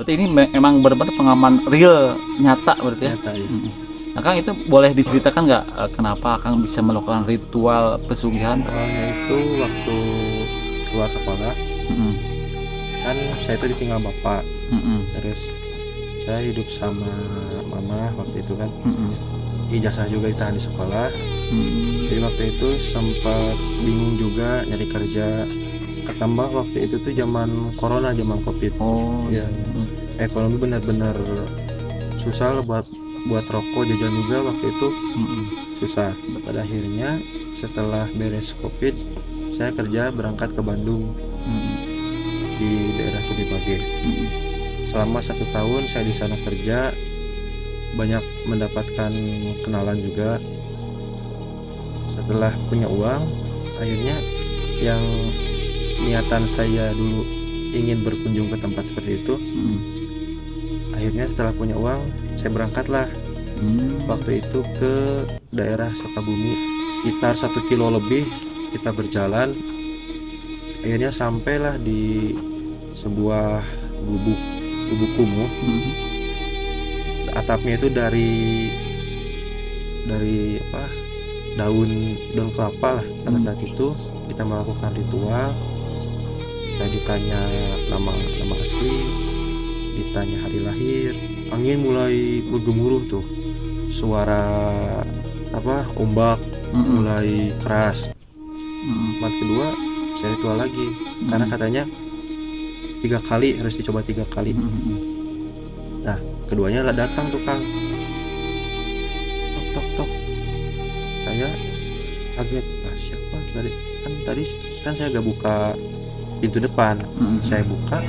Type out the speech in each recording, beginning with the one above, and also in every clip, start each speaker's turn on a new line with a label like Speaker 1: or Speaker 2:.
Speaker 1: Berarti ini memang benar-benar pengalaman real, nyata berarti ya?
Speaker 2: Nyata ya.
Speaker 1: Nah Kang, itu boleh diceritakan nggak kenapa Kang bisa melakukan ritual pesugihan?
Speaker 2: Awalnya itu waktu keluar sekolah,
Speaker 1: Mm-mm.
Speaker 2: kan saya itu ditinggal bapak,
Speaker 1: Mm-mm.
Speaker 2: terus saya hidup sama mama waktu itu kan,
Speaker 1: Mm-mm.
Speaker 2: ijazah juga ditahan di sekolah.
Speaker 1: Mm-mm.
Speaker 2: Jadi waktu itu sempat bingung juga nyari kerja, ketambah waktu itu tuh zaman corona, zaman covid
Speaker 1: Oh
Speaker 2: ya.
Speaker 1: mm.
Speaker 2: Ekonomi benar-benar susah lah buat rokok, jajan juga waktu itu
Speaker 1: Mm-mm.
Speaker 2: susah. Pada akhirnya setelah beres covid, saya kerja berangkat ke Bandung
Speaker 1: Mm-mm.
Speaker 2: di daerah Sudipage.
Speaker 1: Mm-mm.
Speaker 2: Selama 1 tahun saya di sana kerja, banyak mendapatkan kenalan juga. Setelah punya uang, akhirnya yang niatan saya dulu ingin berkunjung ke tempat seperti itu,
Speaker 1: Mm-mm.
Speaker 2: akhirnya setelah punya uang saya berangkatlah
Speaker 1: Mm.
Speaker 2: waktu itu ke daerah Sukabumi, sekitar 1 kilo lebih kita berjalan. Akhirnya sampailah di sebuah gubuk kumuh.
Speaker 1: Mm.
Speaker 2: Atapnya itu dari apa, daun daun kelapa lah. Pada saat itu kita melakukan ritual. Saya ditanya nama asli, ditanya hari lahir. Angin mulai bergemuruh tuh, suara apa, ombak
Speaker 1: Mm-mm.
Speaker 2: mulai keras.
Speaker 1: Mm-mm.
Speaker 2: Malam kedua saya ritual lagi, karena katanya 3 kali, harus dicoba 3 kali.
Speaker 1: Mm-mm.
Speaker 2: Nah keduanya lah datang tuh Kang, tok tok tok. Saya kaget, nah siapa dari, tadi kan saya gak buka pintu depan.
Speaker 1: Mm-mm.
Speaker 2: Saya buka,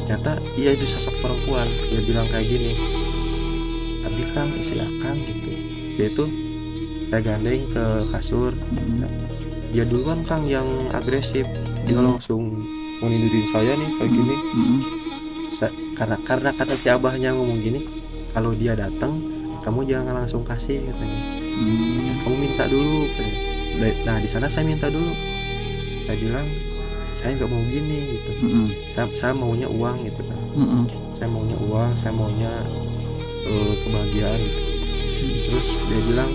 Speaker 2: ternyata iya itu sosok perempuan. Dia bilang kayak gini, "Abi Kang, istri Akang," gitu. Dia itu saya gandeng ke kasur.
Speaker 1: Mm-mm.
Speaker 2: Dia duluan Kang yang agresif, dia langsung mengindurin saya nih kayak gini.
Speaker 1: Mm-mm.
Speaker 2: Karena kata si abahnya ngomong gini, kalau dia datang kamu jangan langsung kasih katanya,
Speaker 1: Mm.
Speaker 2: kamu minta dulu katanya. Nah di sana saya minta dulu, saya bilang saya nggak mau gini gitu.
Speaker 1: Mm-mm.
Speaker 2: Saya maunya uang gitu kan.
Speaker 1: Mm-mm.
Speaker 2: Saya maunya uang, saya maunya kebahagiaan gitu. Terus dia bilang,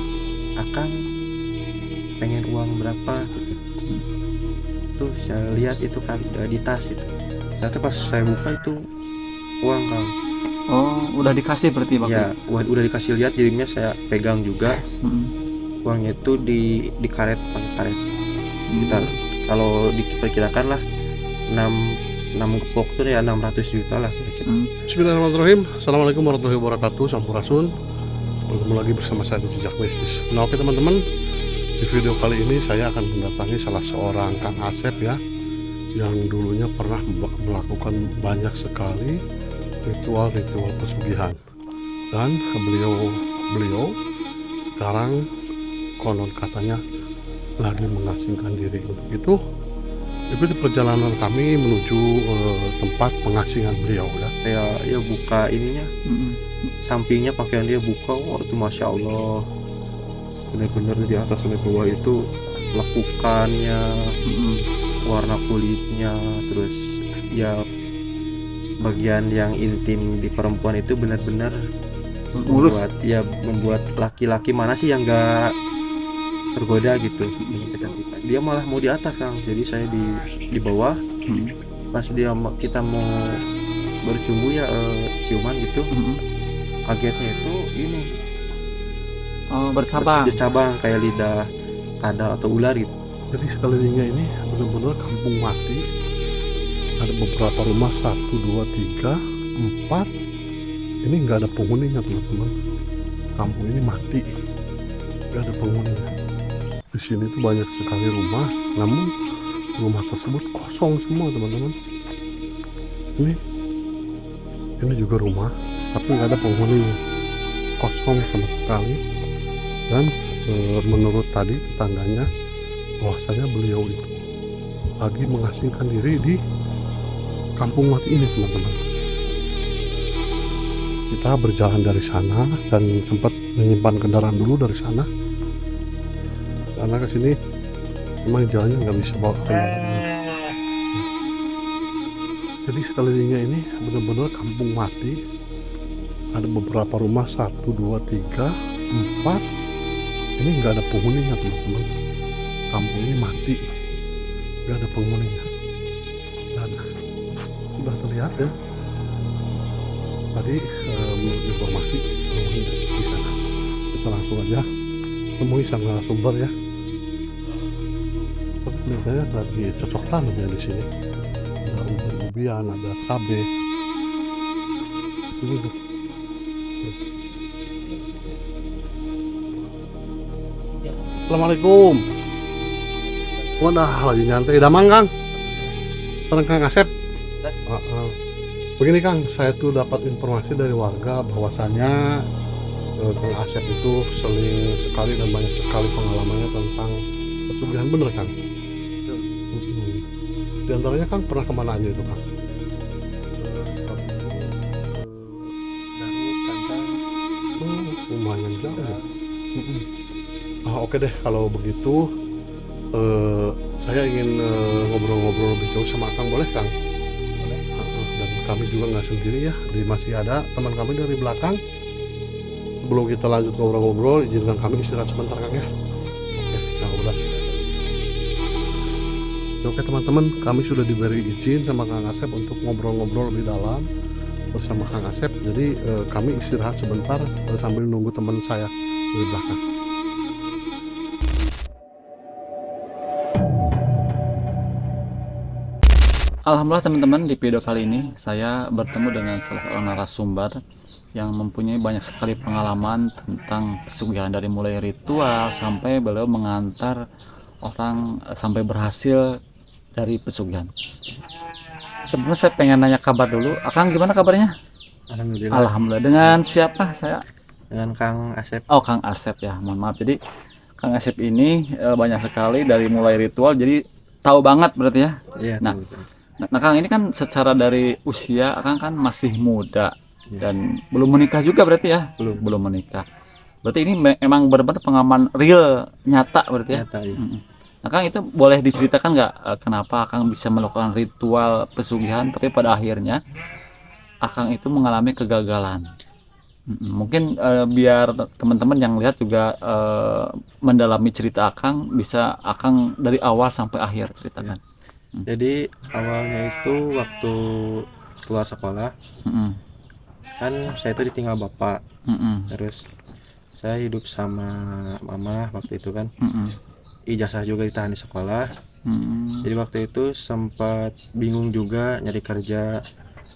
Speaker 2: "Akang pengen uang berapa?" gitu. Tuh saya lihat itu kan di tas itu, ternyata pas saya buka itu uang Kang.
Speaker 1: Oh, udah dikasih berarti waktu
Speaker 2: Ya
Speaker 1: itu?
Speaker 2: udah dikasih lihat, jadinya saya pegang juga.
Speaker 1: Mm-mm.
Speaker 2: Uangnya itu di karet, pakai karet sekitar, kalau diperkirakan lah 6 gepok tuh ya 600 juta lah kira-kira.
Speaker 3: Bismillahirrahmanirrahim. Assalamualaikum warahmatullahi wabarakatuh. Sampurasun. Bertemu lagi bersama saya di Jejak Mistis. Nah oke teman-teman, di video kali ini saya akan mendatangi salah seorang Kang Asep ya, yang dulunya pernah melakukan banyak sekali ritual-ritual pesugihan. Dan beliau sekarang konon katanya lagi mengasingkan diri. Untuk itu ikuti perjalanan kami menuju tempat pengasingan beliau ya.
Speaker 2: Saya ya buka ininya, sampingnya pakaian dia buka, wah itu masya Allah, bener-bener di atas sampai bawah itu lekukannya, warna kulitnya, terus ya bagian yang intim di perempuan itu benar-benar
Speaker 1: Mulus.
Speaker 2: membuat laki-laki mana sih yang nggak tergoda gitu dengan kecantikan. Dia malah mau di atas Kang, jadi saya di bawah. Pas kita mau bercumbu ya, ciuman gitu, kagetnya itu ini,
Speaker 1: Oh, bercabang.
Speaker 2: bercabang kayak lidah kadal atau ular gitu.
Speaker 3: Jadi sekelilingnya ini benar-benar kampung mati. Ada beberapa rumah, 1, 2, 3, 4. Ini nggak ada penghuninya teman-teman. Kampung ini mati, nggak ada penghuninya. Di sini tuh banyak sekali rumah, namun rumah tersebut kosong semua teman-teman. Ini juga rumah, tapi nggak ada penghuninya, kosong sama sekali. Dan menurut tadi tetangganya, bahwasanya beliau itu lagi mengasingkan diri di kampung mati ini teman-teman. Kita berjalan dari sana dan sempat menyimpan kendaraan dulu dari sana, karena ke sini memang jalannya nggak bisa bawa kendaraan. Jadi sekelilingnya ini benar-benar kampung mati. Ada beberapa rumah, 1, 2, 3, 4. Ini nggak ada penghuninya teman-teman. Kampung ini mati, nggak ada penghuninya. Dan sudah terlihat ya tadi menurut informasi penghuni di sana. Kita langsung aja temui sang narasumber ya. Kelihatannya lagi cocok tanam ya di sini. Ada ubi-ubian, ada cabai. Ini tuh. Assalamualaikum. Wadah, lagi nyantai. Damang Kang. Terang Kang Asep. Begini Kang, saya tuh dapat informasi dari warga bahwasannya Kang Asep itu sering sekali dan banyak sekali pengalamannya tentang pesugihan, bener Kang? Di antaranya Kang pernah kemana aja itu Kang? Lumayan jauh ya. Oke deh, kalau begitu saya ingin ngobrol-ngobrol lebih jauh sama Kang, boleh Kang? Boleh. Dan kami juga nggak sendiri ya, masih ada teman kami dari belakang. Sebelum kita lanjut ngobrol-ngobrol, izinkan kami istirahat sebentar Kang ya. Oke, Kang udah. Oke teman-teman, kami sudah diberi izin sama Kang Asep untuk ngobrol-ngobrol lebih dalam bersama Kang Asep. Jadi kami istirahat sebentar sambil nunggu teman saya dari belakang.
Speaker 1: Alhamdulillah teman-teman, di video kali ini saya bertemu dengan salah seorang narasumber yang mempunyai banyak sekali pengalaman tentang pesugihan, dari mulai ritual sampai beliau mengantar orang sampai berhasil dari pesugihan. Sebelumnya saya pengen nanya kabar dulu. Akang gimana kabarnya?
Speaker 2: Alhamdulillah.
Speaker 1: Alhamdulillah. Dengan siapa saya?
Speaker 2: Dengan Kang Asep.
Speaker 1: Oh, Kang Asep ya. Mohon maaf. Jadi Kang Asep ini banyak sekali dari mulai ritual, jadi tahu banget berarti ya.
Speaker 2: Iya.
Speaker 1: Nah, Kang ini kan secara dari usia Kang kan masih muda dan belum menikah juga berarti ya? Belum menikah. Berarti ini memang benar-benar pengalaman real, nyata berarti ya?
Speaker 2: Nyata, iya.
Speaker 1: Nah, Kang itu boleh diceritakan nggak kenapa Kang bisa melakukan ritual pesugihan tapi pada akhirnya Akang itu mengalami kegagalan? Mungkin biar teman-teman yang lihat juga mendalami cerita Akang, bisa Akang dari awal sampai akhir ceritakan.
Speaker 2: Jadi awalnya itu waktu keluar sekolah, kan saya itu ditinggal bapak. Terus saya hidup sama mama waktu itu kan. Ijazah juga ditahan di sekolah. Jadi waktu itu sempat bingung juga nyari kerja.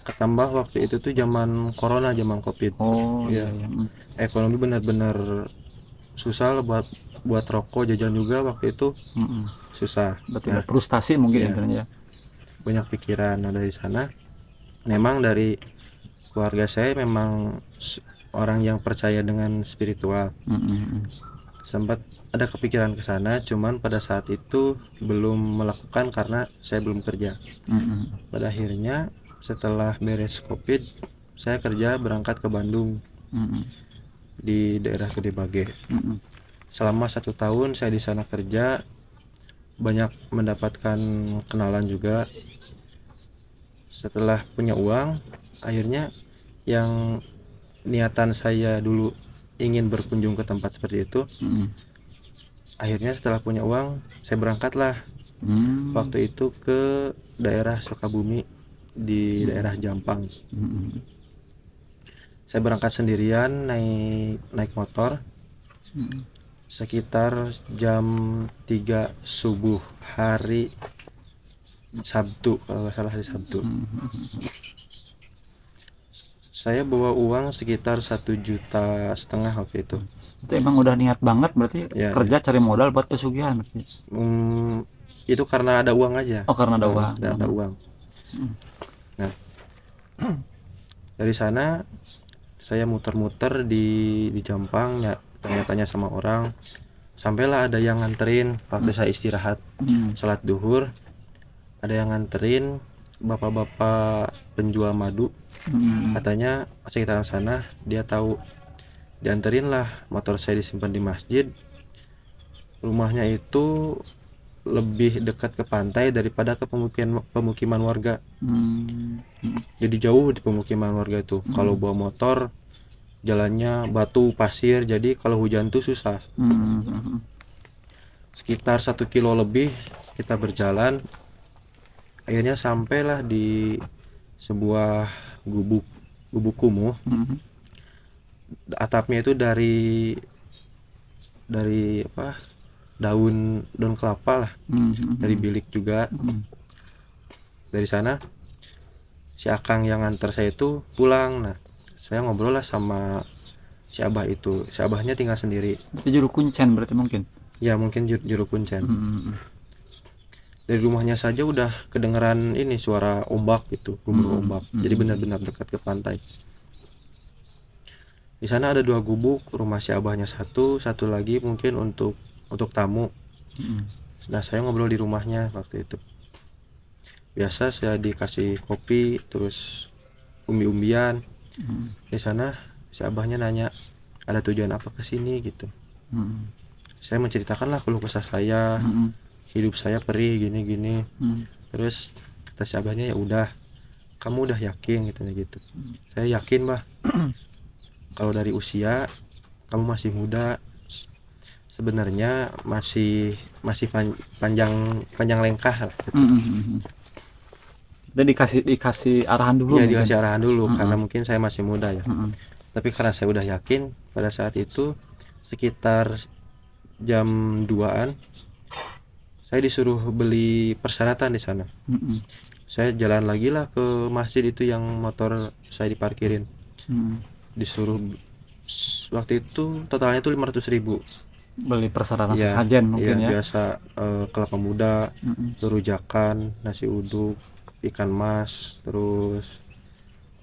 Speaker 2: Ketambah waktu itu tuh zaman corona, zaman covid.
Speaker 1: Oh iya.
Speaker 2: Ekonomi benar-benar susah buat rokok, jajan juga waktu itu susah.
Speaker 1: Betul, frustasi mungkin intinya.
Speaker 2: Banyak pikiran. Nah dari sana memang dari keluarga saya memang orang yang percaya dengan spiritual. Sempat ada kepikiran ke sana, cuman pada saat itu belum melakukan karena saya belum kerja. Pada akhirnya setelah beres covid, saya kerja berangkat ke Bandung, di daerah Gedebage. Selama 1 tahun saya di sana kerja, banyak mendapatkan kenalan juga. Setelah punya uang, akhirnya yang niatan saya dulu ingin berkunjung ke tempat seperti itu, akhirnya setelah punya uang saya berangkatlah waktu itu ke daerah Sukabumi, di daerah Jampang. Saya berangkat sendirian, naik motor sekitar jam 3 subuh hari Sabtu, kalau nggak salah hari Sabtu. Saya bawa uang sekitar 1,5 juta waktu itu.
Speaker 1: Itu emang udah niat banget berarti
Speaker 2: Ya,
Speaker 1: kerja cari modal buat pesugihan.
Speaker 2: Itu karena ada uang aja.
Speaker 1: Oh, karena ada uang.
Speaker 2: Ada uang. Nah, dari sana saya muter-muter di Jampang, ya, tanya-tanya sama orang, sampailah ada yang nganterin waktu saya istirahat sholat duhur. Ada yang nganterin bapak-bapak penjual madu, katanya sekitaran sana, dia tahu. Dianterin lah, motor saya disimpan di masjid. Rumahnya itu lebih dekat ke pantai daripada ke pemukiman warga.
Speaker 1: Hmm.
Speaker 2: Jadi jauh di pemukiman warga itu. Kalau bawa motor jalannya batu pasir, jadi kalau hujan tuh susah. Sekitar 1 kilo lebih kita berjalan, akhirnya sampailah di sebuah gubuk kumuh. Atapnya itu dari apa, daun kelapa lah, dari bilik juga. Dari sana si akang yang nganter saya itu pulang. Nah, saya ngobrol lah sama si abah itu. Si abahnya tinggal sendiri.
Speaker 1: Itu juru kuncen berarti mungkin.
Speaker 2: Ya mungkin juru kuncen. Dari rumahnya saja udah kedengeran ini suara ombak gitu, gemuruh ombak. Jadi benar-benar dekat ke pantai. Di sana ada 2 gubuk, rumah si abahnya satu lagi mungkin untuk tamu. Nah, saya ngobrol di rumahnya waktu itu. Biasa saya dikasih kopi, terus umbi-umbian. Di sana si abahnya nanya, ada tujuan apa ke sini gitu. Saya menceritakanlah keluh kesah saya, hidup saya perih gini-gini. Terus kata si abahnya, ya udah, kamu udah yakin gitu. Saya yakin, Bah. Kalau dari usia kamu masih muda, sebenarnya masih panjang lengkah lah gitu.
Speaker 1: Jadi dikasih arahan dulu.
Speaker 2: Iya,
Speaker 1: mungkin.
Speaker 2: dikasih arahan dulu karena mungkin saya masih muda ya. Tapi karena saya udah yakin, pada saat itu sekitar jam 2-an saya disuruh beli persyaratan di sana. Saya jalan lagi lah ke masjid itu yang motor saya diparkirin. Disuruh waktu itu totalnya itu 500.000.
Speaker 1: Beli persyaratan
Speaker 2: Iya,
Speaker 1: sesajen mungkin
Speaker 2: iya,
Speaker 1: ya.
Speaker 2: biasa kelapa muda, rujakan, nasi uduk, ikan mas, terus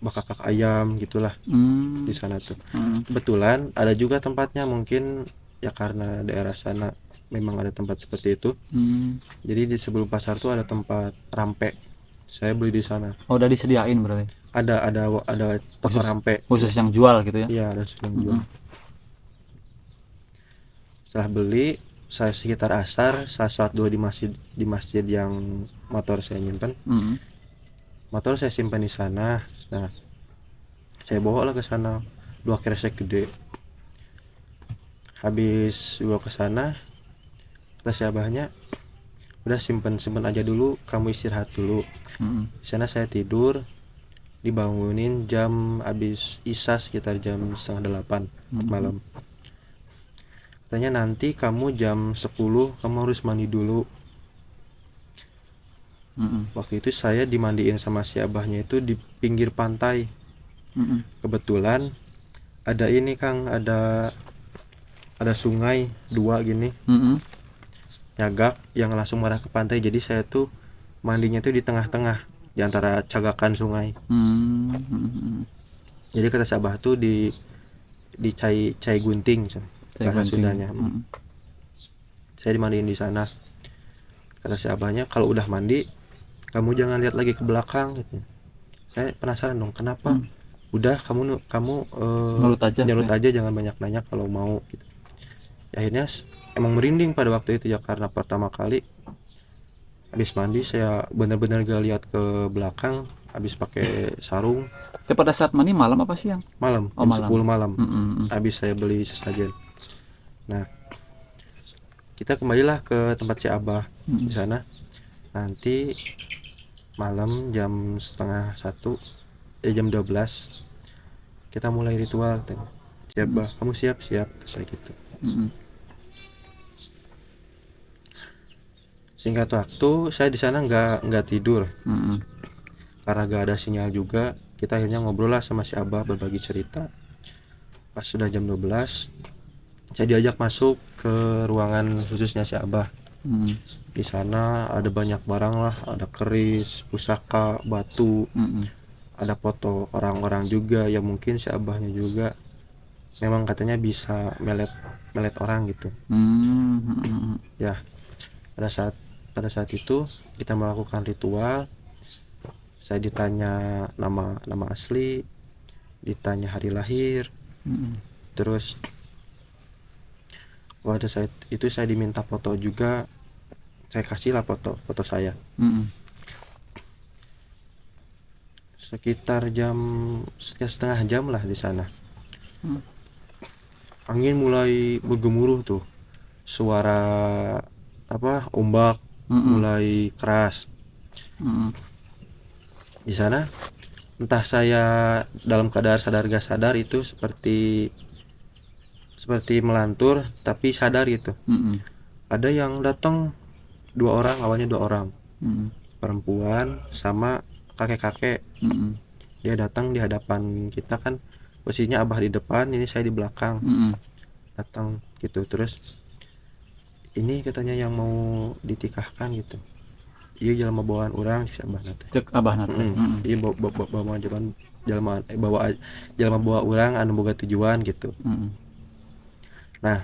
Speaker 2: bakak ayam gitulah di sana tuh. Kebetulan ada juga tempatnya, mungkin ya karena daerah sana memang ada tempat seperti itu. Jadi di sebelum pasar tuh ada tempat rampe. Saya beli di sana.
Speaker 1: Oh, udah disediain berarti.
Speaker 2: Ada toko rampe.
Speaker 1: Khusus yang jual gitu ya.
Speaker 2: Iya, ada yang jual. Setelah beli, saya sekitar asar, saya sholat dulu di masjid yang motor saya nyimpan. Motor saya simpan di sana. Nah, saya bawa lah ke sana 2 kresek gede. Habis bawa ke sana, kata si abahnya, udah simpen aja dulu, kamu istirahat dulu. Di sana saya tidur, dibangunin jam habis isya sekitar jam 7:30 malam. Katanya nanti kamu jam 10 kamu harus mandi dulu. Waktu itu saya dimandiin sama si abahnya itu di pinggir pantai. Kebetulan ada ini, Kang, ada sungai 2 gini, nyagak yang langsung mengarah ke pantai. Jadi saya tuh mandinya tuh di tengah-tengah di antara cagakan sungai. Jadi kata si abah tuh di cai gunting bahasa Sundanya. Saya dimandiin di sana. Kata si abahnya, kalau udah mandi kamu jangan lihat lagi ke belakang gitu. Saya penasaran dong, kenapa? Udah kamu nurut aja, jangan banyak nanya kalau mau gitu. Akhirnya emang merinding pada waktu itu ya, karena pertama kali habis mandi saya benar-benar gak lihat ke belakang, habis pakai sarung.
Speaker 1: Tapi pada saat mandi malam apa siang?
Speaker 2: Malam,
Speaker 1: Oh,
Speaker 2: jam
Speaker 1: malam.
Speaker 2: 10 malam. Habis saya beli sesajen. Nah, kita kembalilah ke tempat si abah di sana. Nanti malam jam 12:30 jam 12 kita mulai ritual. Siap, Bah? Kamu siap? Terus saya gitu. Singkat waktu saya di sana nggak tidur. Karena gak ada sinyal juga, kita akhirnya ngobrol lah sama si abah, berbagi cerita. Pas sudah jam 12 saya diajak masuk ke ruangan khususnya si abah. Di sana ada banyak barang lah, ada keris, pusaka, batu, ada foto orang-orang juga yang mungkin si abahnya juga memang katanya bisa melet orang gitu. Ya, pada saat itu kita melakukan ritual. Saya ditanya nama asli, ditanya hari lahir, terus pada saat itu saya diminta foto juga. saya kasih lah foto saya.
Speaker 1: Mm-mm.
Speaker 2: Sekitar setengah jam lah di sana.
Speaker 1: Hmm.
Speaker 2: Angin mulai bergemuruh tuh, suara ombak
Speaker 1: Mm-mm.
Speaker 2: mulai keras.
Speaker 1: Mm-mm.
Speaker 2: Di sana entah saya dalam keadaan sadar gak sadar itu seperti melantur tapi sadar gitu.
Speaker 1: Mm-mm.
Speaker 2: Ada yang datang, awalnya dua orang,
Speaker 1: Mm-mm.
Speaker 2: perempuan sama kakek-kakek.
Speaker 1: Mm-mm.
Speaker 2: Dia datang di hadapan kita kan, posisinya abah di depan, ini saya di belakang.
Speaker 1: Mm-mm.
Speaker 2: Datang gitu, terus ini katanya yang mau ditikahkan gitu. Iya jelema bawaan orang si abah nate.
Speaker 1: Cek abah nate. Mm-mm.
Speaker 2: Iya bawa jelema bawa orang anu boga tujuan gitu.
Speaker 1: Mm-mm.
Speaker 2: Nah,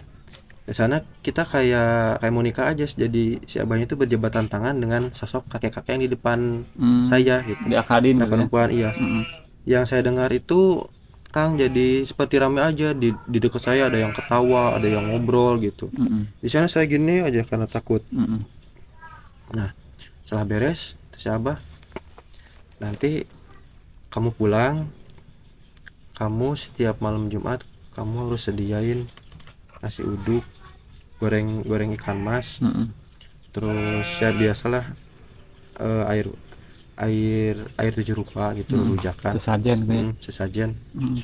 Speaker 2: di sana kita kayak mau nikah aja, jadi si abahnya itu berjabatan tangan dengan sosok kakek-kakek yang di depan saya gitu.
Speaker 1: Diakadin
Speaker 2: Nah
Speaker 1: gitu ya.
Speaker 2: perempuan iya.
Speaker 1: Mm-mm.
Speaker 2: Yang saya dengar itu Kang, jadi seperti rame aja di dekat saya, ada yang ketawa, ada yang ngobrol gitu.
Speaker 1: Mm-mm.
Speaker 2: Di sana saya gini aja karena takut.
Speaker 1: Mm-mm.
Speaker 2: Nah, setelah beres, si abah, nanti kamu pulang, kamu setiap malam Jumat kamu harus sediain nasi uduk, goreng ikan mas,
Speaker 1: Mm-mm.
Speaker 2: terus ya biasalah air air 7 rupa gitu, rujakan.
Speaker 1: Sesajen gitu ya.
Speaker 2: Sesajen.
Speaker 1: Mm-mm.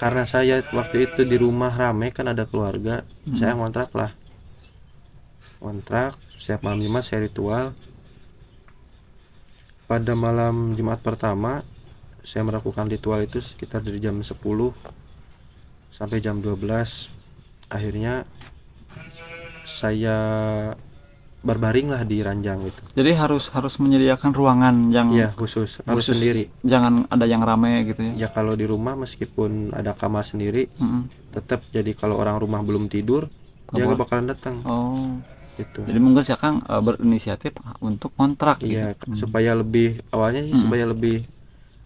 Speaker 2: Karena saya waktu itu di rumah rame kan, ada keluarga, saya ngontrak setiap malam Jumat saya ritual. Pada malam Jumat pertama saya melakukan ritual itu sekitar dari jam 10 sampai jam 12. Akhirnya saya berbaring lah di ranjang itu.
Speaker 1: Jadi harus menyediakan ruangan yang
Speaker 2: Iya, khusus harus sendiri.
Speaker 1: Jangan ada yang rame gitu ya.
Speaker 2: Ya kalau di rumah meskipun ada kamar sendiri,
Speaker 1: Mm-mm.
Speaker 2: tetap jadi kalau orang rumah belum tidur, dia
Speaker 1: boleh.
Speaker 2: gak bakalan datang
Speaker 1: Oh.
Speaker 2: gitu.
Speaker 1: Jadi mungkin si Kang berinisiatif untuk kontrak
Speaker 2: Iya,
Speaker 1: gitu.
Speaker 2: supaya lebih awalnya sih supaya lebih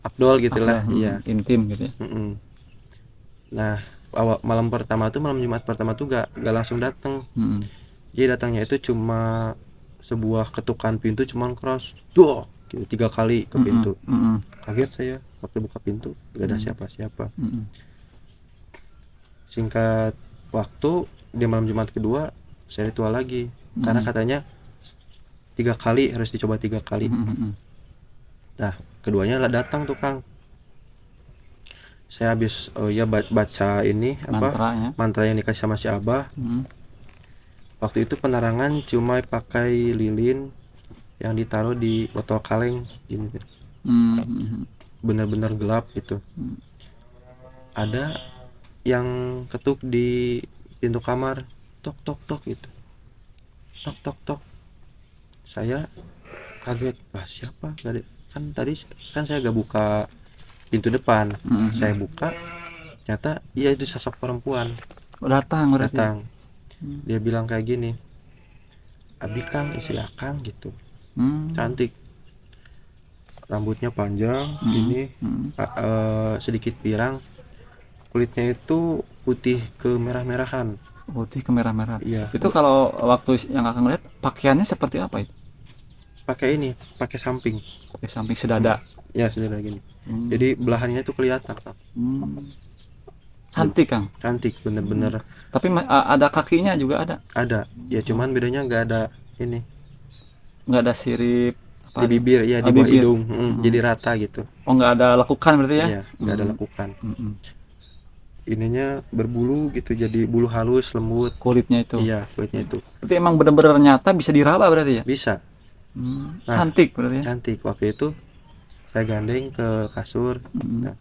Speaker 2: afdol gitulah. Iya.
Speaker 1: Intim gitu ya.
Speaker 2: Mm-mm. Nah, malam Jumat pertama tuh gak langsung datang.
Speaker 1: Mm-mm.
Speaker 2: Jadi datangnya itu cuma sebuah ketukan pintu, cuman keras, doh, gitu, 3 kali ke pintu.
Speaker 1: Mm-mm.
Speaker 2: Kaget saya waktu buka pintu, gak ada siapa-siapa.
Speaker 1: Mm-mm.
Speaker 2: Singkat waktu, di malam Jumat kedua saya ritual lagi, karena katanya 3 kali, harus dicoba 3 kali.
Speaker 1: Mm-mm.
Speaker 2: Nah, keduanya lah datang tuh Kang. Saya habis baca ini mantra yang dikasih sama si abah. Waktu itu penerangan cuma pakai lilin yang ditaruh di botol kaleng gini. Benar-benar gelap gitu. Ada yang ketuk di pintu kamar, tok tok tok gitu. Tok tok tok. Saya kaget, siapa? Gak ada. Kan tadi saya gak buka pintu depan. Saya buka, ternyata iya itu sosok perempuan.
Speaker 1: Datang.
Speaker 2: Dia bilang kayak gini, Abi Kang, istri Akang gitu. Cantik, rambutnya panjang segini, sedikit pirang, kulitnya itu putih ke merah-merahan.
Speaker 1: Iya. Itu kalau waktu yang Akang lihat pakaiannya seperti apa itu?
Speaker 2: Pakai samping
Speaker 1: sedada.
Speaker 2: ya, sedada gini. Jadi belahannya itu kelihatan.
Speaker 1: Cantik Kang.
Speaker 2: Cantik bener-bener.
Speaker 1: Tapi ada kakinya juga
Speaker 2: ada ya, cuman bedanya nggak ada ini,
Speaker 1: nggak ada sirip
Speaker 2: di bibir ya, di bawah hidung. Jadi rata gitu.
Speaker 1: Oh, nggak ada lekukan berarti ya?
Speaker 2: Iya, nggak ada lekukan. Ininya berbulu gitu, jadi bulu halus lembut
Speaker 1: kulitnya itu.
Speaker 2: Iya, kulitnya itu.
Speaker 1: Berarti emang benar-benar nyata, bisa diraba berarti ya?
Speaker 2: Bisa.
Speaker 1: Cantik berarti ya?
Speaker 2: Cantik. Waktu itu saya gandeng ke kasur. Nah,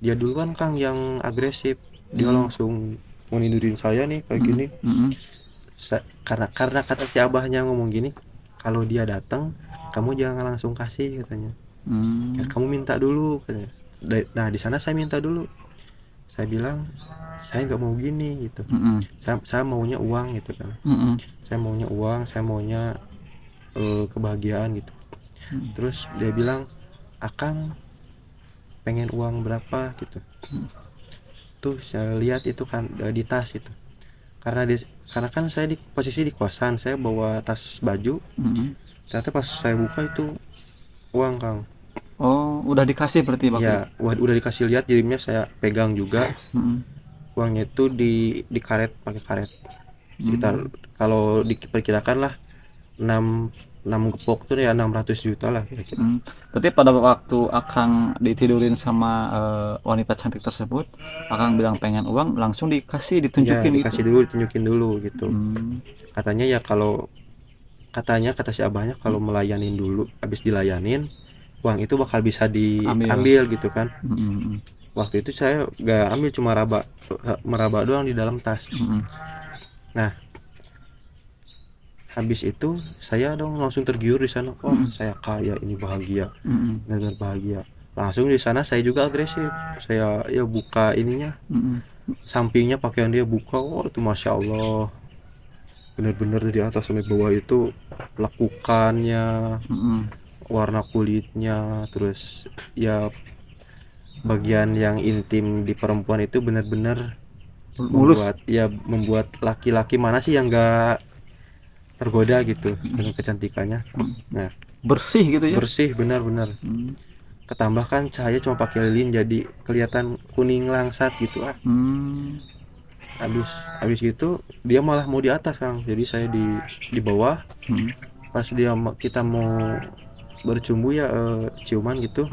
Speaker 2: dia duluan Kang yang agresif. Dia langsung mau nindurin saya nih kayak gini. Karena kata si abahnya ngomong gini, kalau dia datang kamu jangan langsung kasih katanya. Ya, kamu minta dulu katanya. Nah, di sana saya minta dulu. Saya bilang saya nggak mau gini gitu. Saya maunya uang gitu kan. Saya maunya uang, saya maunya kebahagiaan gitu. Terus dia bilang, Akang pengen uang berapa gitu. Tuh saya lihat itu kan di tas itu, karena kan saya di posisi di kosan, saya bawa tas baju, ternyata pas saya buka itu uang, Kang.
Speaker 1: Oh, udah dikasih berarti waktu
Speaker 2: Ya udah dikasih lihat, jadinya saya pegang juga. Uangnya itu di karet, pakai karet sekitar, kalau diperkirakan lah 6 gepok tuh ya 600 juta lah kira-kira.
Speaker 1: Berarti pada waktu Akang ditidurin sama wanita cantik tersebut, Akang bilang pengen uang, langsung dikasih,
Speaker 2: Ya
Speaker 1: ditunjukin
Speaker 2: dikasih
Speaker 1: gitu.
Speaker 2: dulu, ditunjukin dulu gitu. Katanya ya kata si abahnya kalau melayanin dulu, habis dilayanin uang itu bakal bisa diambil gitu kan. Waktu itu saya gak ambil, cuma meraba doang di dalam tas. Nah habis itu saya dong langsung tergiur di sana, wah saya kaya, ini bahagia, benar bahagia. Langsung di sana saya juga agresif, saya ya buka ininya, sampingnya pakaian dia buka, wah itu masya Allah, bener-bener dari atas sampai bawah itu lekukannya, warna kulitnya, terus ya bagian yang intim di perempuan itu benar-benar
Speaker 1: Mulus.
Speaker 2: membuat laki-laki mana sih yang gak tergoda gitu dengan kecantikannya. Nah
Speaker 1: Bersih gitu ya.
Speaker 2: bersih, benar-benar. Ketambahkan cahaya cuma pakai lilin jadi kelihatan kuning langsat gitu ah. Habis itu dia malah mau di atas, Kang. Jadi saya di bawah. Pas kita mau bercumbu ya, ciuman gitu.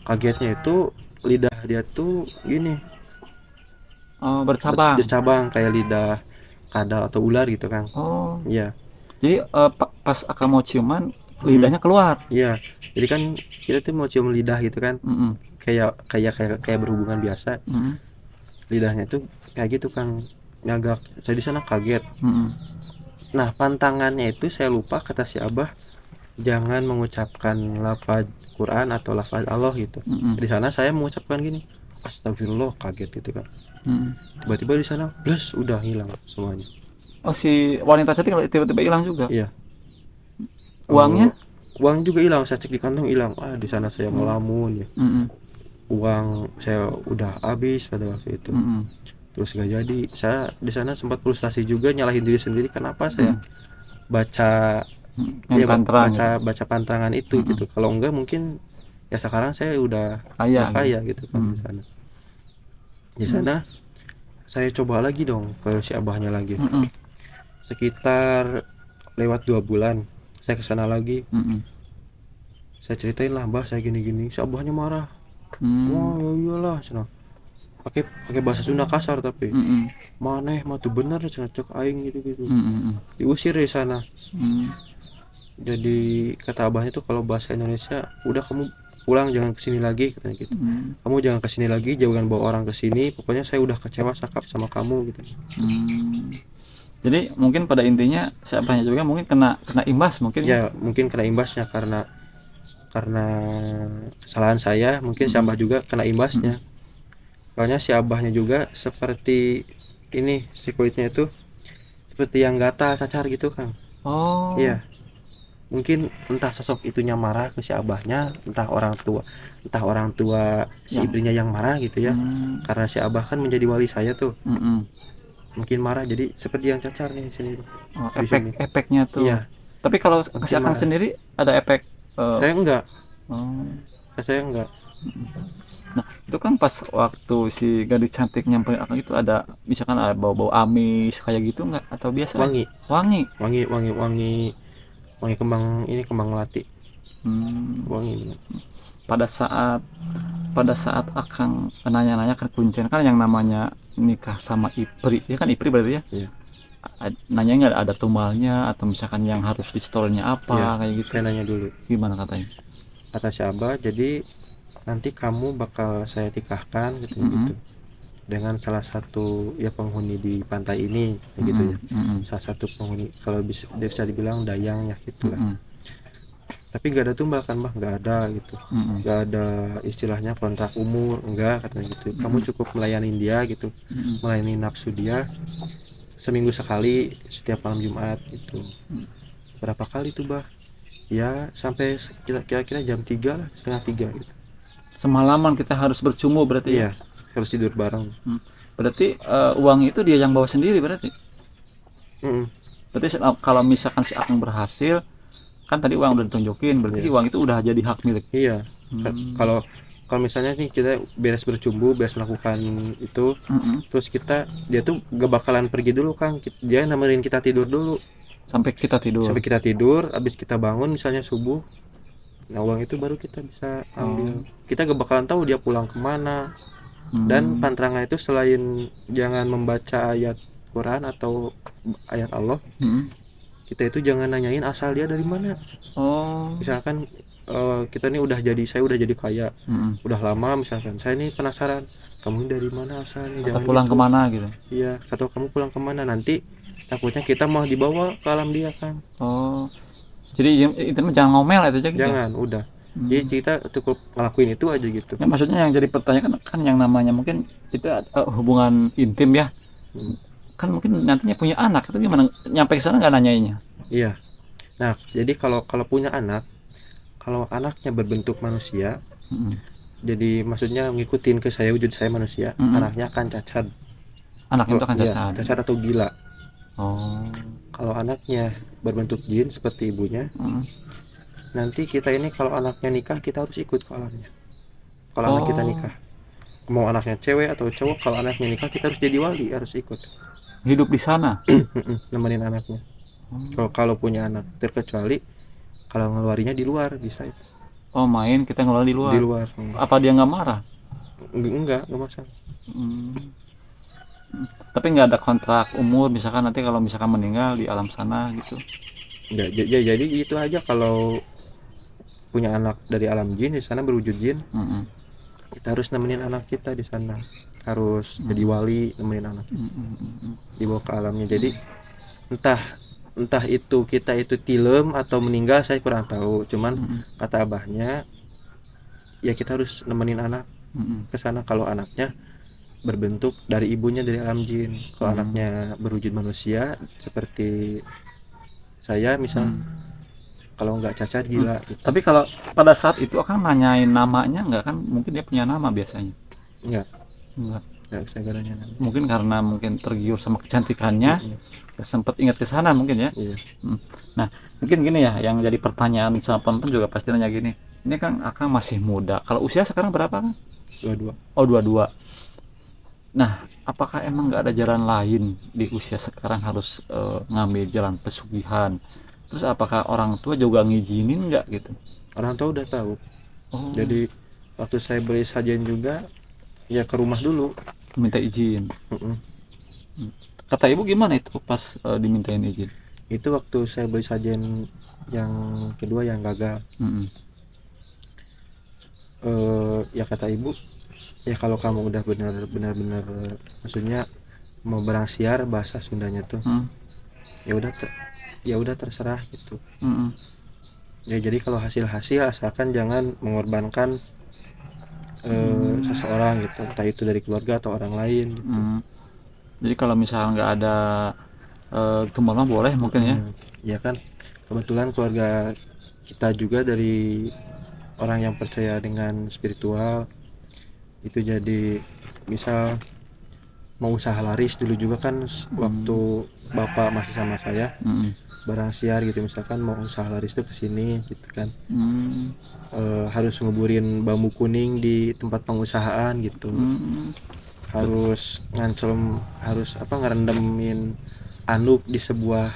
Speaker 2: Kagetnya itu lidah dia tuh gini, bercabang kayak lidah kadal atau ular gitu, Kang.
Speaker 1: Oh.
Speaker 2: Iya.
Speaker 1: Jadi pas Akang mau ciuman, lidahnya keluar.
Speaker 2: Iya. Jadi kan kita tuh mau cium lidah gitu kan. Kayak berhubungan biasa. Lidahnya tuh kayak gitu, Kang. Ngagak. Saya di sana kaget. Nah, pantangannya itu saya lupa, kata si Abah jangan mengucapkan lafaz Quran atau lafaz Allah gitu. Di sana saya mengucapkan gini, astagfirullah, kaget gitu kan. Tiba-tiba di sana plus udah hilang semuanya.
Speaker 1: Oh, si wanita cantik tiba-tiba hilang juga.
Speaker 2: Iya.
Speaker 1: Uangnya?
Speaker 2: Uang juga hilang, saya cek di kantong hilang. Di sana saya melamun ya. Uang saya udah habis pada waktu itu. Terus gak jadi. Saya di sana sempat frustasi juga, nyalahin diri sendiri kenapa saya baca baca pantangan itu gitu. Kalau enggak mungkin ya sekarang saya udah kaya gitu kan. Di sana saya coba lagi dong ke si abahnya lagi. Sekitar lewat 2 bulan saya ke sana lagi. Saya ceritain lah, Mbah saya gini-gini. Si abahnya marah. Wah ya iyalah cenah. Pakai bahasa Sunda kasar tapi. Maneh mah tuh bener cenah, cek aing gitu-gitu. Diusir di sana. Jadi kata abahnya tuh kalau bahasa Indonesia, udah kamu pulang, jangan kesini lagi katanya gitu. Kamu jangan kesini lagi, jangan bawa orang kesini. Pokoknya saya udah kecewa sakap sama kamu gitu.
Speaker 1: Jadi mungkin pada intinya siapanya juga mungkin kena imbas mungkin.
Speaker 2: Ya mungkin kena imbasnya karena kesalahan saya, mungkin si abah juga kena imbasnya. Soalnya si abahnya juga seperti ini, si kulitnya itu seperti yang gatal cacar gitu, Kang.
Speaker 1: Oh.
Speaker 2: Iya. Mungkin entah sosok itunya marah ke si abahnya, entah orang tua si istrinya yang marah gitu ya. Karena si abah kan menjadi wali saya tuh. Mungkin marah jadi seperti yang cacar nih sini.
Speaker 1: Oh, efeknya tuh.
Speaker 2: Iya.
Speaker 1: Tapi kalau kasih Akang sendiri ada efek?
Speaker 2: Saya enggak. Saya enggak.
Speaker 1: Nah, itu kan pas waktu si gadis cantik nyamperin Akang itu ada misalkan ada bau-bau amis kayak gitu enggak atau biasa?
Speaker 2: Wangi kembang melati. Wangi.
Speaker 1: Pada saat Akang nanya-nanya kan kuncian kan yang namanya nikah sama Ipri, ya kan Ipri berarti ya?
Speaker 2: Iya.
Speaker 1: Nanya nggak ada tumalnya atau misalkan yang harus di store-nya apa kayak gitu?
Speaker 2: Saya nanya dulu.
Speaker 1: Gimana katanya?
Speaker 2: Kata si Abah, jadi nanti kamu bakal saya nikahkan gitu dengan salah satu ya penghuni di pantai ini gitu ya. Salah satu penghuni, kalau bisa dibilang dayang ya gitulah. Tapi nggak ada tumbal kan, Mbah, nggak ada gitu. Nggak ada istilahnya kontrak umur, enggak katanya gitu. Kamu cukup melayani dia gitu, melayani nafsu dia seminggu sekali setiap malam Jumat gitu. Berapa kali tuh, Mbah? Ya sampai kira-kira jam 3 lah, setengah 3 gitu.
Speaker 1: Semalaman kita harus bercumbu berarti
Speaker 2: ya? Harus tidur bareng.
Speaker 1: Berarti uang itu dia yang bawa sendiri berarti.
Speaker 2: Mm-mm.
Speaker 1: Berarti kalau misalkan si Akang berhasil, kan tadi uang udah ditunjukin, berarti
Speaker 2: Iya.
Speaker 1: si uang itu udah jadi hak milik.
Speaker 2: Iya. Kalau kalau misalnya nih kita beres bercumbu, beres melakukan itu,
Speaker 1: Mm-mm.
Speaker 2: terus dia tuh gak bakalan pergi dulu Kang. Dia nemenin kita tidur dulu
Speaker 1: Sampai kita tidur.
Speaker 2: sampai kita tidur, habis kita bangun misalnya subuh. Nah, uang itu baru kita bisa ambil. Kita gak bakalan tahu dia pulang kemana. Dan pantranga itu selain jangan membaca ayat Quran atau ayat Allah, kita itu jangan nanyain asal dia dari mana.
Speaker 1: Oh.
Speaker 2: Misalkan kita nih saya udah jadi kaya, udah lama, misalkan saya nih penasaran, kamu dari mana asalnya,
Speaker 1: Atau
Speaker 2: jangan
Speaker 1: pulang
Speaker 2: gitu.
Speaker 1: kemana gitu.
Speaker 2: Iya, atau kamu pulang kemana, nanti takutnya kita mau dibawa ke alam dia kan.
Speaker 1: Oh. Jadi itu jangan ngomel itu aja gitu.
Speaker 2: Jangan, udah. Jadi kita cukup ngelakuin itu aja gitu.
Speaker 1: Ya, maksudnya yang jadi pertanyaan kan yang namanya mungkin itu hubungan intim ya. Kan mungkin nantinya punya anak, itu gimana, nyampe ke sana nggak nanyainnya?
Speaker 2: Iya. Nah, jadi kalau kalau punya anak, kalau anaknya berbentuk manusia, jadi maksudnya ngikutin ke saya, wujud saya manusia, anaknya akan cacat.
Speaker 1: Anak itu akan
Speaker 2: Iya,
Speaker 1: cacat.
Speaker 2: cacat atau gila.
Speaker 1: Oh.
Speaker 2: Kalau anaknya berbentuk jin seperti ibunya, nanti kita ini kalau anaknya nikah kita harus ikut ke alamnya. Kalau anak kita nikah, mau anaknya cewek atau cowok, kalau anaknya nikah kita harus jadi wali, harus ikut.
Speaker 1: Hidup di sana.
Speaker 2: Nemenin anaknya. Kalau punya anak, terkecuali kalau ngeluarinya di luar bisa itu.
Speaker 1: Oh, main kita ngelola di luar.
Speaker 2: Di luar.
Speaker 1: Apa dia nggak marah?
Speaker 2: Enggak masalah.
Speaker 1: Tapi nggak ada kontrak umur, misalkan nanti kalau misalkan meninggal di alam sana gitu.
Speaker 2: Enggak, jadi itu aja. Kalau punya anak dari alam jin, di sana berwujud jin, kita harus nemenin anak kita di sana, harus jadi wali, nemenin anak kita dibawa ke alamnya. Jadi entah itu kita itu tilem atau meninggal, saya kurang tahu, cuman kata abahnya ya kita harus nemenin anak ke sana kalau anaknya berbentuk dari ibunya dari alam jin. Kalau anaknya berwujud manusia seperti saya misal, kalau nggak cacat gila gitu.
Speaker 1: Tapi kalau pada saat itu akan nanyain namanya nggak, kan mungkin dia punya nama biasanya.
Speaker 2: Enggak saya gak nanya nama.
Speaker 1: Mungkin karena mungkin tergiur sama kecantikannya, sempat ingat ke sana mungkin ya.
Speaker 2: Iya.
Speaker 1: Nah, mungkin gini ya, yang jadi pertanyaan sama penonton juga pasti nanya gini, ini kan Akang masih muda, kalau usia sekarang berapa kan?
Speaker 2: 22.
Speaker 1: Oh, 22. Nah, apakah emang nggak ada jalan lain di usia sekarang harus ngambil jalan pesugihan? Terus apakah orang tua juga ngizinin nggak gitu?
Speaker 2: Orang tua udah tahu.
Speaker 1: Oh.
Speaker 2: Jadi waktu saya beli sajian juga ya ke rumah dulu
Speaker 1: Minta izin. Kata ibu gimana itu pas dimintain izin?
Speaker 2: itu waktu saya beli sajian yang kedua yang gagal. Ya kata ibu, ya kalau kamu udah benar maksudnya mau berangsiar, bahasa Sundanya tuh, ya udah terserah gitu. Ya jadi kalau hasil asalkan jangan mengorbankan seseorang gitu, entah itu dari keluarga atau orang lain gitu.
Speaker 1: Jadi kalau misalnya nggak ada tumbal mah boleh mungkin ya.
Speaker 2: Ya kan, kebetulan keluarga kita juga dari orang yang percaya dengan spiritual itu. Jadi misal mau usaha laris dulu juga kan, waktu bapak masih sama saya barang siar gitu, misalkan mau usaha laris tuh kesini gitu kan, harus nguburin bambu kuning di tempat pengusahaan gitu, harus ngerendemin anduk di sebuah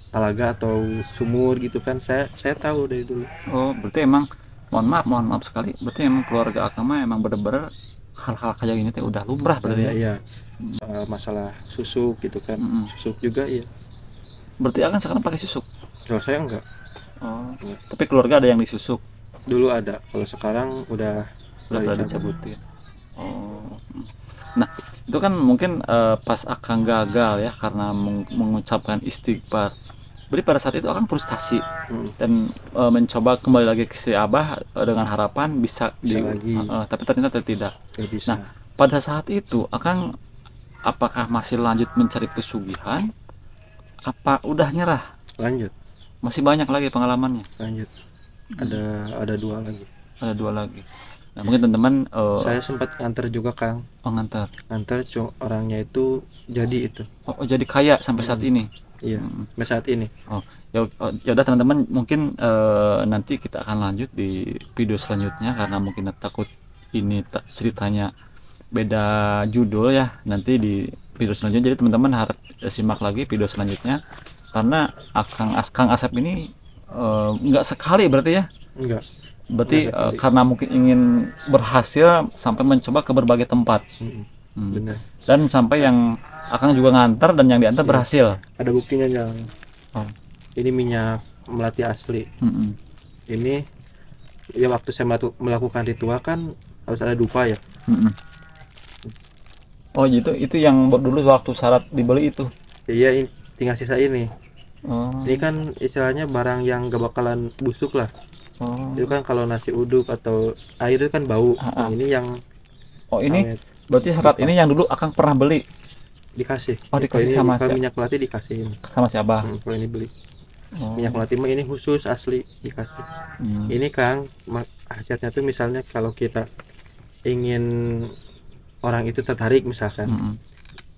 Speaker 2: talaga atau sumur gitu kan. Saya tahu dari dulu.
Speaker 1: Oh, berarti emang mohon maaf sekali, berarti emang keluarga Akang mah emang bener-bener hal-hal kayak gini teh udah lumrah berarti ya.
Speaker 2: Iya. Soal masalah susuk gitu kan, susuk juga iya.
Speaker 1: Berarti Akang sekarang pakai susuk?
Speaker 2: Kalau saya enggak.
Speaker 1: Oh, tapi keluarga ada yang disusuk?
Speaker 2: Dulu ada, kalau sekarang udah
Speaker 1: dicabutin. Oh. Nah, itu kan mungkin pas Akang gagal ya karena mengucapkan istighfar. Berarti pada saat itu Akang frustasi dan mencoba kembali lagi ke si Abah dengan harapan bisa
Speaker 2: lagi.
Speaker 1: Tapi ternyata tidak.
Speaker 2: Bisa.
Speaker 1: Nah, pada saat itu Akang apakah masih lanjut mencari pesugihan? Apa udah nyerah?
Speaker 2: Lanjut.
Speaker 1: Masih banyak lagi pengalamannya?
Speaker 2: Lanjut. Ada 2 lagi.
Speaker 1: Ada 2 lagi. Nah, mungkin teman-teman
Speaker 2: Saya sempat nganter juga Kang,
Speaker 1: ngantar.
Speaker 2: nganter orangnya itu jadi itu.
Speaker 1: Jadi kaya sampai saat ini.
Speaker 2: Iya,
Speaker 1: Mm.
Speaker 2: sampai saat ini.
Speaker 1: Ya udah teman-teman, mungkin nanti kita akan lanjut di video selanjutnya karena mungkin takut ini ceritanya beda judul ya. Nanti di video selanjutnya, jadi teman-teman harap simak lagi video selanjutnya karena Kang Asep ini nggak sekali berarti ya.
Speaker 2: Enggak.
Speaker 1: Berarti
Speaker 2: Nggak sekali.
Speaker 1: karena mungkin ingin berhasil sampai mencoba ke berbagai tempat.
Speaker 2: Benar.
Speaker 1: Dan sampai yang Akang juga ngantar dan yang diantar berhasil.
Speaker 2: Ada buktinya yang
Speaker 1: Oh.
Speaker 2: ini minyak melati asli.
Speaker 1: Mm-mm.
Speaker 2: Ini ya waktu saya melakukan ritual kan harus ada dupa ya.
Speaker 1: Mm-mm. Oh itu yang dulu waktu syarat dibeli itu.
Speaker 2: Iya, tinggal sisa ini.
Speaker 1: Oh.
Speaker 2: Ini kan istilahnya barang yang gak bakalan busuk lah.
Speaker 1: Oh.
Speaker 2: Itu kan kalau nasi uduk atau air itu kan bau. Nah, ini yang
Speaker 1: Oh ini
Speaker 2: awet.
Speaker 1: berarti syarat ini yang dulu Akang pernah beli
Speaker 2: Dikasih.
Speaker 1: Oh, dikasih
Speaker 2: Kalau ini,
Speaker 1: sama
Speaker 2: kalau
Speaker 1: siapa?
Speaker 2: minyak melati dikasihin.
Speaker 1: sama si Abah.
Speaker 2: Kalau ini beli.
Speaker 1: Oh.
Speaker 2: Minyak melati mah ini khusus asli dikasih. Ini Kang, khasiatnya tuh misalnya kalau kita ingin orang itu tertarik misalkan,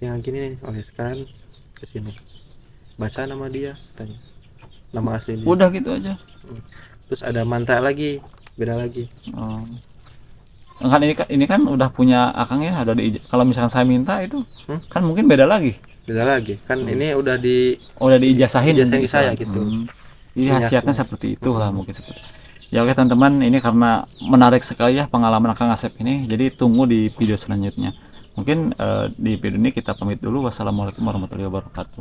Speaker 2: yang gini nih, oleskan ke sini, baca nama dia, tanya nama asli dia.
Speaker 1: Udah gitu aja.
Speaker 2: Terus ada mantra lagi, beda lagi.
Speaker 1: Oh. Kan ini kan udah punya Akang ya, ada kalau misalkan saya minta itu kan mungkin beda lagi.
Speaker 2: Beda lagi kan, ini udah
Speaker 1: Diijazahin
Speaker 2: diijazahin
Speaker 1: mungkin
Speaker 2: saya
Speaker 1: istilahnya.
Speaker 2: gitu.
Speaker 1: Jadi
Speaker 2: Punya
Speaker 1: khasiatnya
Speaker 2: aku.
Speaker 1: seperti itu lah mungkin seperti. Ya oke teman-teman, ini karena menarik sekali ya pengalaman Akang Asep ini. Jadi tunggu di video selanjutnya. Mungkin di video ini kita pamit dulu. Wassalamualaikum warahmatullahi wabarakatuh.